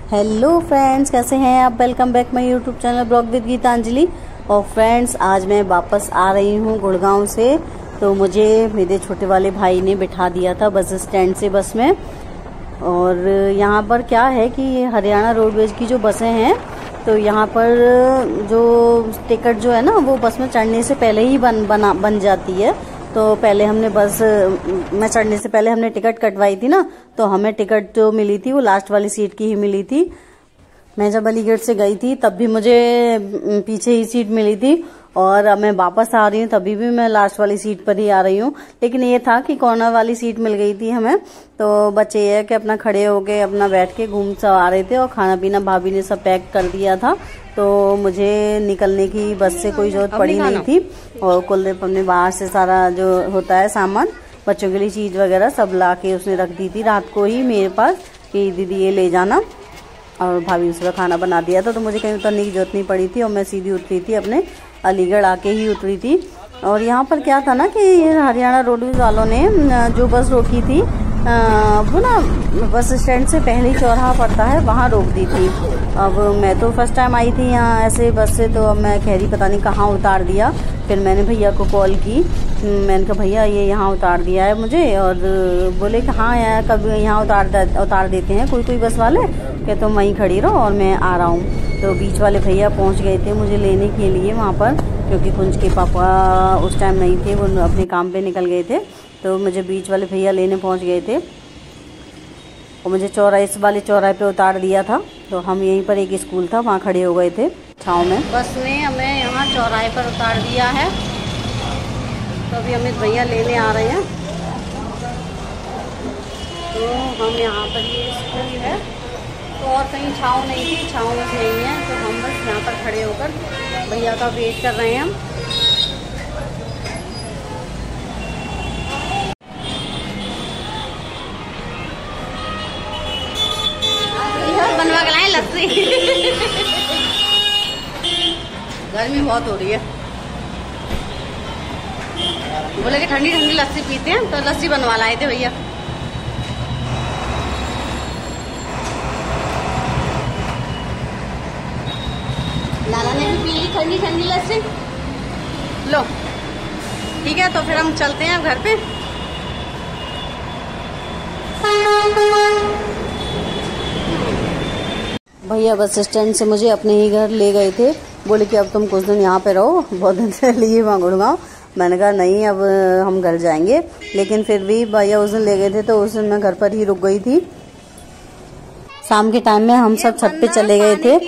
Hello friends, कैसे हैं आप। Welcome back my YouTube channel blog with Geetanjali. और फ्रेंड्स, आज मैं वापस आ रही हूँ गुड़गांव से। तो मुझे मेरे छोटे वाले भाई ने बिठा दिया था बस स्टैंड से बस में। और यहाँ पर क्या है कि हरियाणा रोडवेज की जो बसें हैं, तो यहाँ पर जो टिकट जो है ना, वो बस में चढ़ने से पहले ही बन जाती है। तो पहले हमने बस में चढ़ने से पहले हमने टिकट कटवाई थी ना, तो हमें टिकट जो मिली थी वो लास्ट वाली सीट की ही मिली थी। मैं जब अलीगढ़ से गई थी तब भी मुझे पीछे ही सीट मिली थी, और अब मैं वापस आ रही हूँ तभी भी मैं लास्ट वाली सीट पर ही आ रही हूँ। लेकिन ये था कि कॉर्नर वाली सीट मिल गई थी हमें। तो बच्चे ये है कि अपना खड़े होके अपना बैठ के घूम सब आ रहे थे, और खाना पीना भाभी ने सब पैक कर दिया था। तो मुझे निकलने की बस से कोई जरूरत पड़ी नहीं थी। और कुलदीप अपने बाहर से सारा जो होता है सामान, बच्चों के लिए चीज वगैरह सब ला के उसने रख दी थी रात को ही मेरे पास कि दीदी ये ले जाना। और भाभी उसका खाना बना दिया था, तो मुझे कहीं उतरने की जरूरत नहीं पड़ी थी, और मैं सीधी उतरी थी, अपने अलीगढ़ आके ही उतरी थी। और यहाँ पर क्या था ना कि हरियाणा रोडवेज वालों ने जो बस रोकी थी वो ना बस स्टैंड से पहले ही चौराहा पड़ता है, वहाँ रोक दी थी। अब मैं तो फर्स्ट टाइम आई थी यहाँ ऐसे बस से, तो अब मैं कह रही पता नहीं कहाँ उतार दिया। फिर मैंने भैया को कॉल की, मैंने कहा भैया ये यहाँ उतार दिया है मुझे। और बोले कि हाँ यार कब यहाँ उतार देते हैं कोई बस वाले, कि तुम वहीं खड़ी रहो और मैं आ रहा हूँ। तो बीच वाले भैया पहुँच गए थे मुझे लेने के लिए वहाँ पर, क्योंकि कुंज के पापा उस टाइम नहीं थे, वो अपने काम पे निकल गए थे। तो मुझे बीच वाले भैया लेने पहुँच गए थे, और मुझे इस वाले चौराहे पे उतार दिया था। तो हम यहीं पर एक स्कूल था वहाँ खड़े हो गए थे छाँव में। बस ने हमें यहाँ चौराहे पर उतार दिया है। तो अभी अमित भैया लेने आ रहे हैं। तो हम यहाँ पर ये स्कूल है, तो और कहीं छाँव नहीं थी, छाँव बस नहीं है। तो हम बस यहाँ पर खड़े होकर भैया का वेट कर रहे हैं हम। बनवा के लाए लस्सी। गर्मी बहुत हो रही है, बोले कि ठंडी ठंडी लस्सी पीते हैं, तो लस्सी बनवा लाए थे भैया। लाला ने भी पी ली ठंडी ठंडी लस्सी। लो ठीक है, तो फिर हम चलते हैं घर पे। भैया बस स्टैंड से मुझे अपने ही घर ले गए थे, बोले कि अब तुम कुछ दिन यहाँ पे रहो, बहुत दिन से लिए वहाँ गुड़गांव। मैंने कहा नहीं, अब हम घर जाएंगे। लेकिन फिर भी भैया उस दिन ले गए थे, तो उस दिन मैं घर पर ही रुक गई थी। शाम के टाइम में हम सब छत पे चले गए थे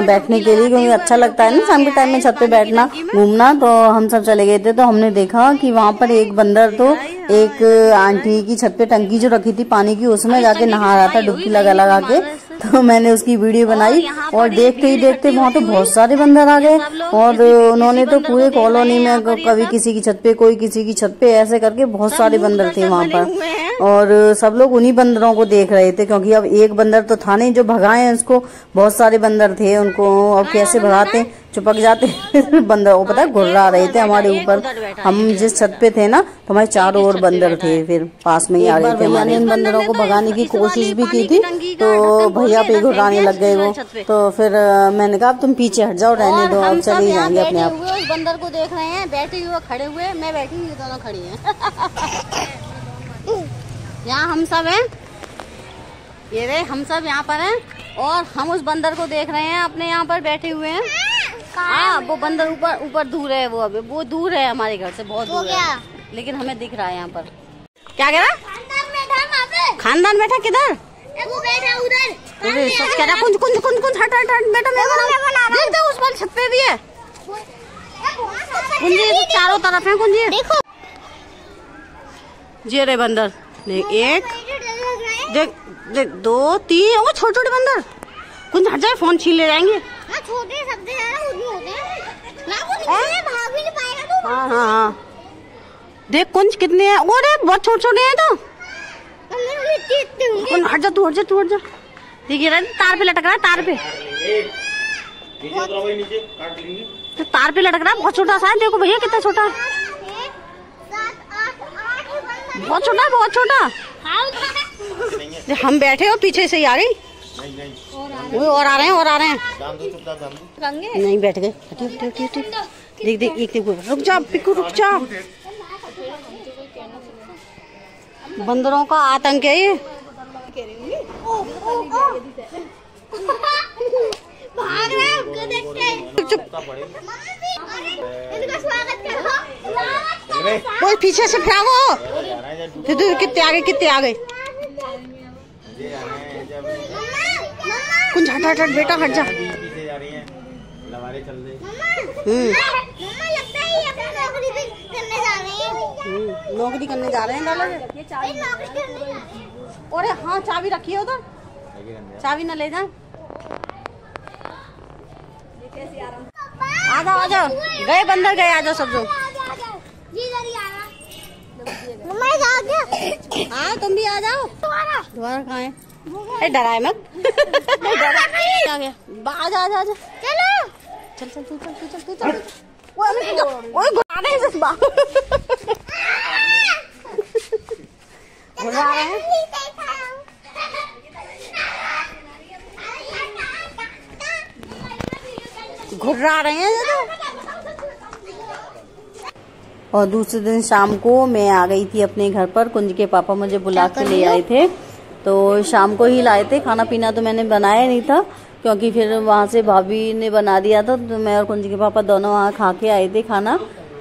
बैठने के लिए, क्योंकि अच्छा लगता है ना शाम के टाइम में छत पे बैठना घूमना। तो हम सब चले गए थे, तो हमने देखा कि वहाँ पर एक बंदर तो एक आंटी की छत पे टंकी जो रखी थी पानी की, उसमें जाके नहा रहा था डुबकी लगा के। तो मैंने उसकी वीडियो बनाई, और देखते ही देखते वहाँ तो बहुत सारे बंदर आ गए। और उन्होंने तो पूरे कॉलोनी में कभी किसी की छत पे कोई किसी की छत पे, ऐसे करके बहुत सारे बंदर थे वहाँ पर। और सब लोग उन्हीं बंदरों को देख रहे थे, क्योंकि अब एक बंदर तो था नहीं जो भगाए उसको, बहुत सारे बंदर थे उनको। अब कैसे भगाते, चिपक जाते बंदर को पता है घुर्रा रहे थे हमारे ऊपर। हम जिस छत पे थे ना, तो हमारे चारों ओर बंदर थे, फिर पास में ही आ रहे थे। मैंने इन बंदरों को भगाने की कोशिश भी की थी, तो भैया पे घुराने लग गए वो। तो फिर मैंने कहा अब तुम पीछे हट जाओ, रहने दो, अब चले जाएंगे अपने आप। उस बंदर को देख रहे हैं, बैठे हुए खड़े हुए, मैं बैठी हूँ, दोनों खड़ी हैं। यहाँ हम सब हैं, ये रे हम सब यहाँ पर हैं, और हम उस बंदर को देख रहे हैं अपने यहाँ पर बैठे हुए हैं। हाँ, वो बंदर ऊपर दूर है, वो दूर है हमारे घर से बहुत दूर है, लेकिन हमें दिख रहा है यहाँ पर। क्या कह रहा? खानदान बैठा किधर? वो बैठा उधर। कह रहा कुंज हट बेटा, मैं देख दो उस पर छत पे भी है कुंजी, तो चारों तरफ है कुंजी। देखो जे रे बंदर, देख एक, देख दो तीन, वो छोटे छोटे बंदर। कुंज हट जाए, फोन छीन ले जाएंगे। छोटे सब होते हैं, भाग भी नहीं पाएगा तू। हाँ देख कुंज कितने हैं, वो रे बहुत छोटे छोटे हैं। तो हट जा तू, हट जा। देखिए तार पे लटक रहा है, तार पे लटक रहा है, बहुत छोटा सा है। देखो भैया कितना छोटा है, बहुत छोटा। हम बैठे हो पीछे से ही आ गई। वो और आ रहे हैं नहीं बैठ गए। देख एक रुक जा पिकू रुक जा। बंदरों का आतंक है ये। भाग रहे हैं उनको देखते हैं। वो पीछे से भागो। कितने आ गए कुछ हट बेटा हट जा। नौकरी करने जा रहे हैं लाला। अरे हाँ चाबी रखिए उधर, चाबी न ले जाए। आ जाओ गए बंदर गए, आ जाओ सब लोग। हाँ तुम भी आ जाओ। दोबारा कहाँ है? डराए मत। आ गया आजा चलो चल घुरा रहे हैं। घुरा रहे हैं। और दूसरे दिन शाम को मैं आ गई थी अपने घर पर। कुंज के पापा मुझे बुला के ले आए थे, तो शाम को ही लाए थे। खाना पीना तो मैंने बनाया नहीं था क्योंकि फिर वहाँ से भाभी ने बना दिया था, तो मैं और कुंज के पापा दोनों वहाँ खा के आए थे खाना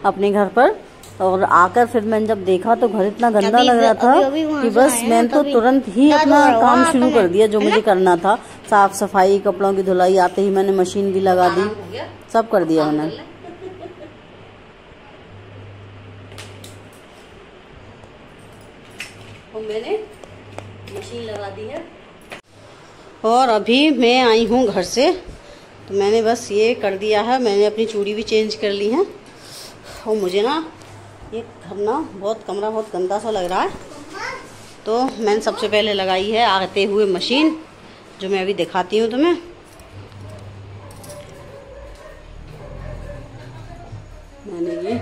अपने घर पर। और आकर फिर मैंने जब देखा तो घर इतना गंदा लग रहा था कि बस मैंने तो तुरंत ही अपना काम शुरू कर दिया जो मुझे करना था। साफ सफाई, कपड़ों की धुलाई, आते ही मैंने मशीन भी लगा दी, सब कर दिया मैंने। मैंने मशीन लगा दी है। और अभी मैं आई हूँ घर से, तो मैंने बस ये कर दिया है। मैंने अपनी चूड़ी भी चेंज कर ली है। और मुझे ना ये घर ना कमरा बहुत गंदा सा लग रहा है, तो मैंने सबसे पहले लगाई है आते हुए मशीन, जो मैं अभी दिखाती हूँ तुम्हें। मैंने ये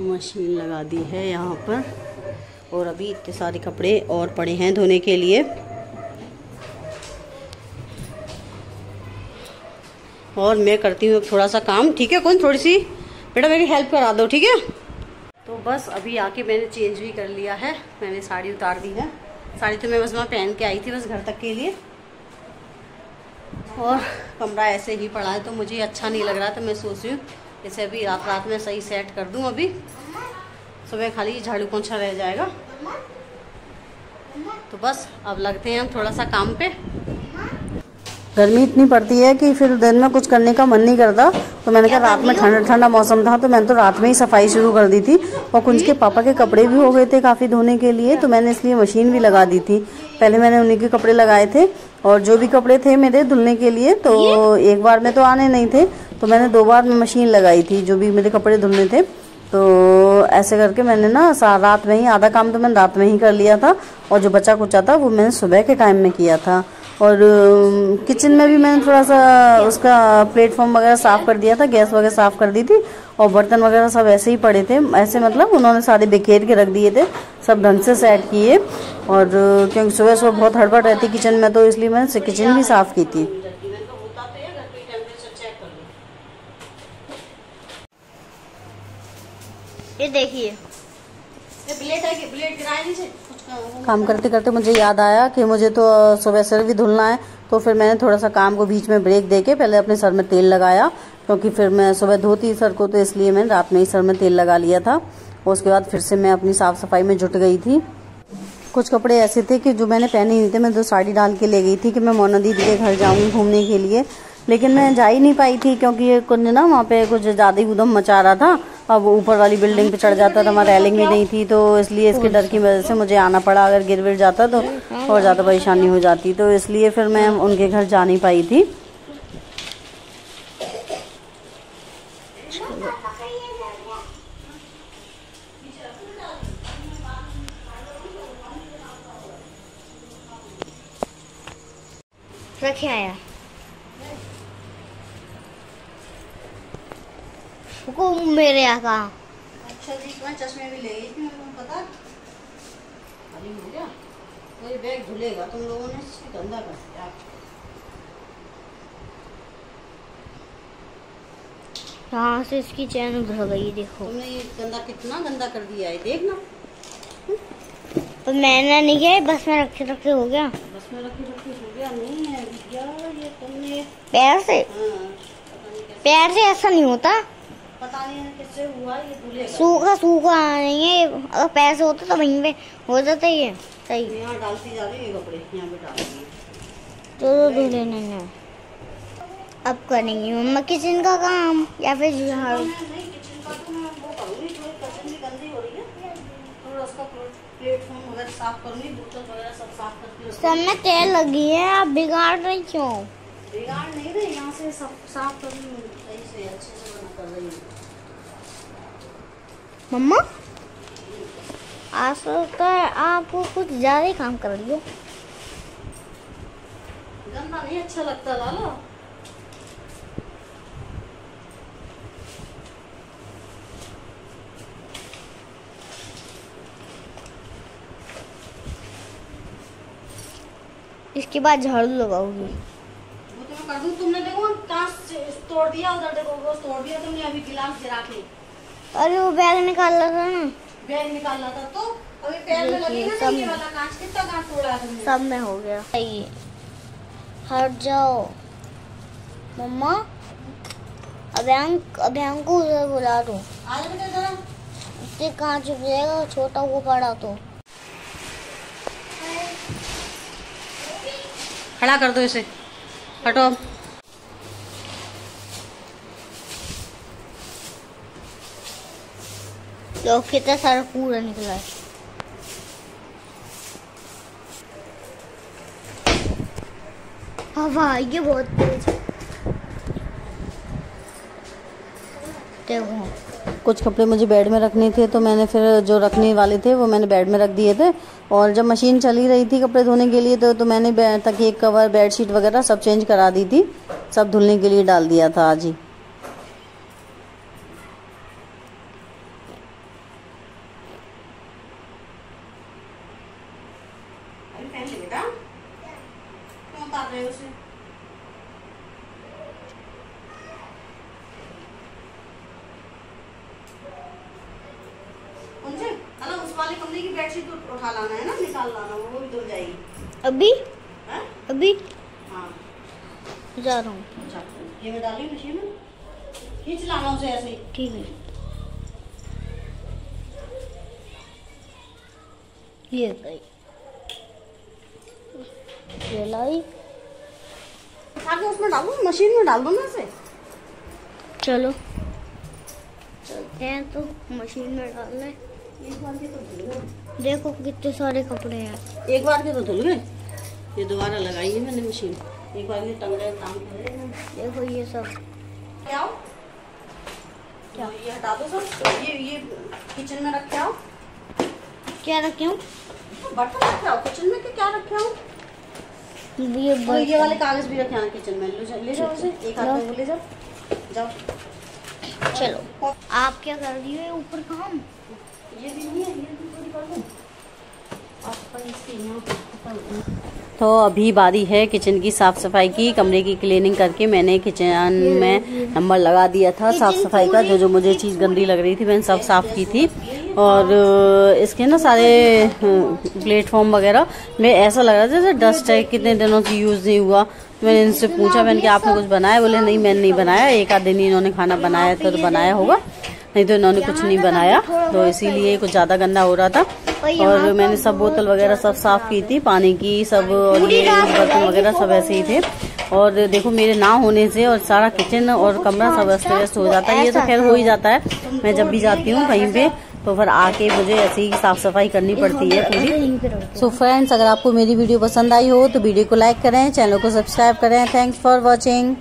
मशीन लगा दी है यहाँ पर। और अभी इतने सारे कपड़े और पड़े हैं धोने के लिए। और मैं करती हूँ थोड़ा सा काम, ठीक है? कौन थोड़ी सी बेटा मेरी हेल्प करा दो, ठीक है? तो बस अभी आके मैंने चेंज भी कर लिया है। मैंने साड़ी उतार दी है। साड़ी तो मैं बस वहाँ पहन के आई थी बस घर तक के लिए। और कमरा ऐसे ही पड़ा है तो मुझे अच्छा नहीं लग रहा, तो मैं सोच रही हूँ इसे अभी रात में सही सेट कर दूँ। अभी सुबह खाली झाड़ू पोंछा रह जाएगा। तो बस अब लगते हैं हम थोड़ा सा काम पे। गर्मी इतनी पड़ती है कि फिर दिन में कुछ करने का मन नहीं करता, तो मैंने कहा रात में ठंडा ठंडा मौसम था तो मैंने तो रात में ही सफाई शुरू कर दी थी। और कुंज के पापा के कपड़े भी हो गए थे काफ़ी धोने के लिए, तो मैंने इसलिए मशीन भी लगा दी थी। पहले मैंने उन्हीं के कपड़े लगाए थे, और जो भी कपड़े थे मेरे धुलने के लिए तो एक बार में तो आने नहीं थे, तो मैंने 2 बार में मशीन लगाई थी जो भी मेरे कपड़े धुलने थे। तो ऐसे करके मैंने ना रात में ही आधा काम तो मैंने रात में ही कर लिया था, और जो बचा कुचा था वो मैंने सुबह के टाइम में किया था। और किचन में भी मैंने थोड़ा सा उसका प्लेटफॉर्म वगैरह साफ़ कर दिया था, गैस वगैरह साफ़ कर दी थी, और बर्तन वगैरह सब ऐसे ही पड़े थे। ऐसे मतलब उन्होंने सारे बिखेर के रख दिए थे, सब ढंग से सेट किए। और क्योंकि सुबह सुबह बहुत हड़बड़ रहती किचन में, तो इसलिए मैंने किचन भी साफ़ की थी। ये देखिए, काम करते करते मुझे याद आया कि मुझे तो सुबह सिर भी धुलना है, तो फिर मैंने थोड़ा सा काम को बीच में ब्रेक देके पहले अपने सर में तेल लगाया, क्योंकि फिर मैं सुबह धोती सर को, तो इसलिए मैंने रात में ही सर में तेल लगा लिया था। और उसके बाद फिर से मैं अपनी साफ सफाई में जुट गई थी। कुछ कपड़े ऐसे थे कि जो मैंने पहने ही नहीं थे। मैं 2 साड़ी डाल के ले गई थी कि मैं मोना दीदी के घर जाऊँगी घूमने के लिए, लेकिन मैं जा ही नहीं पाई थी क्योंकि ये कुछ ना वहाँ पे कुछ ज़्यादा ही उधम मचा रहा था। अब ऊपर वाली बिल्डिंग पे चढ़ जाता था, वहाँ रेलिंग भी नहीं थी, तो इसलिए इसके डर की वजह से मुझे आना पड़ा। अगर गिर विर जाता तो और ज़्यादा परेशानी हो जाती, तो इसलिए फिर मैं उनके घर जा नहीं पाई थी। क्या आया को मेरे आका। अच्छा जी, मैं चश्मे भी ले गई थी, पता ये बैग धुलेगा, तुम लोगों ने गंदा कर दिया। यहाँ से इसकी चैन उधर गई, देखो। तुमने ये कितना गंदा कर दिया है, देखना। तो मैंने नहीं किया, बस में रखे रखे हो गया। बस में रखे हो गया नहीं है यार, ये तुमने पैर से। हाँ, पैर से ऐसा नहीं होता, पता नहीं किससे हुआ, ये धुलेगा। सूखा नहीं है, अगर पैर से होता तो वहीं पे हो जाता ही है। सही यहाँ डालती जा रही है कपड़े, यहाँ पे डाल रही है तो धुले नहीं है। अब करेंगी मम्मा किचन का काम या फिर झाड़ू? नहीं, किचन का तो मैं वो करूँगी, थोड़ी किचन भी गंदी हो रही है, थोड़ा उसका प्लेटफॉर्म वगैरह साफ करूँगी, बर्तन वगैरह सब साफ करके। सब में तेल लगी है, आप बिगाड़ रही क्यों? बिगाड़ नहीं रही, यहाँ से सब साफ कर रही हूँ, सही से अच्छे से बना कर रही हूँ। मम्मा आज तो आपको कुछ ज्यादा ही काम कर रही हो। गंदा नहीं अच्छा लगता लाला। इसके बाद झाड़ू लगाओगी? वो तो मैं कर दूँ, तुमने देखो कांच तोड़ दिया, उधर देखो वो तोड़ दिया तुमने, अभी गिलास गिरा के। अरे वो बैग निकाल रहा था ना। बैग निकालना था तो अभी पैर में लगी ना, ये वाला कांच, कितना कांच तोड़ा तुमने? सब में हो गया। हट जाओ मम्मा, अभ्यांग को उधर बुला दो। आज बेटा जरा इससे कांच चुप जाएगा, छोटा वो पड़ा तो। खड़ा कर दो इसे, हटो। लो कितना सारा कूड़ा निकला है। हवा आई है बहुत तेज, देखो। कुछ कपड़े मुझे बेड में रखने थे, तो मैंने फिर जो रखने वाले थे वो मैंने बेड में रख दिए थे। और जब मशीन चली रही थी कपड़े धोने के लिए तो मैंने तकिए कवर बेडशीट वगैरह सब चेंज करा दी थी, सब धुलने के लिए डाल दिया था आज ही। बेटा क्यों उतार रहे हो उसे? उस वाले कमरे की बेडशीट उठा लाना है ना, निकाल लाना, वो भी धुल जाएगी। अभी है? अभी हाँ जा रहा हूँ। ये मैं डाली मशीन में, खींच लाना उसे ऐसे ही। ठीक है, ये गई, ये लाई। आगे उसमें डालो, मशीन में डाल दो ना इसे। चलो चलते हैं तो मशीन में डालने। एक बार के तो धुल गए, देखो कितने सारे कपड़े हैं। एक बार के तो धुल गए, ये दोबारा लगाई है मैंने मशीन, एक बार के टंग रहे काम कर रहे हैं। देखो ये सब क्या क्या ये हटा दो सब, ये किचन में रख के आओ। क्या रखे हूँ? बर्तन रखे आओ किचन में, क्या रखे आओ? ये वाले कागज भी रखे किचन में, ले जाओ उसे, एक हाथ में ले जाओ, जाओ। चलो आप क्या कर रही हो ऊपर काम? ये भी नहीं है, ये भी थोड़ी कर दूं। तो अभी बारी है किचन की साफ सफाई की। कमरे की क्लीनिंग करके मैंने किचन में नंबर लगा दिया था साफ सफाई का। जो मुझे चीज़ गंदी लग रही थी मैंने सब साफ की थी। और इसके ना सारे प्लेटफॉर्म वगैरह में ऐसा लग रहा था जैसे डस्ट है, कितने दिनों से यूज़ नहीं हुआ। मैंने इनसे पूछा, मैंने कि आपने कुछ बनाया? बोले नहीं मैंने नहीं बनाया, एक आध दिन ही इन्होंने खाना बनाया तो बनाया होगा, नहीं तो इन्होंने कुछ नहीं बनाया। तो इसीलिए कुछ ज़्यादा गंदा हो रहा था। और मैंने सब बोतल वगैरह सब साफ की थी, पानी की सब, और ये बर्तन वगैरह सब ऐसे ही थे। और देखो मेरे ना होने से और सारा किचन और कमरा सब अस्त व्यस्त हो जाता है। ये तो खैर हो ही जाता है, मैं जब भी जाती हूँ कहीं पे तो फिर आके मुझे ऐसे ही साफ सफाई करनी पड़ती है पूरी। सो फ्रेंड्स, अगर आपको मेरी वीडियो पसंद आई हो तो वीडियो को लाइक करें, चैनल को सब्सक्राइब करें। Thanks for watching.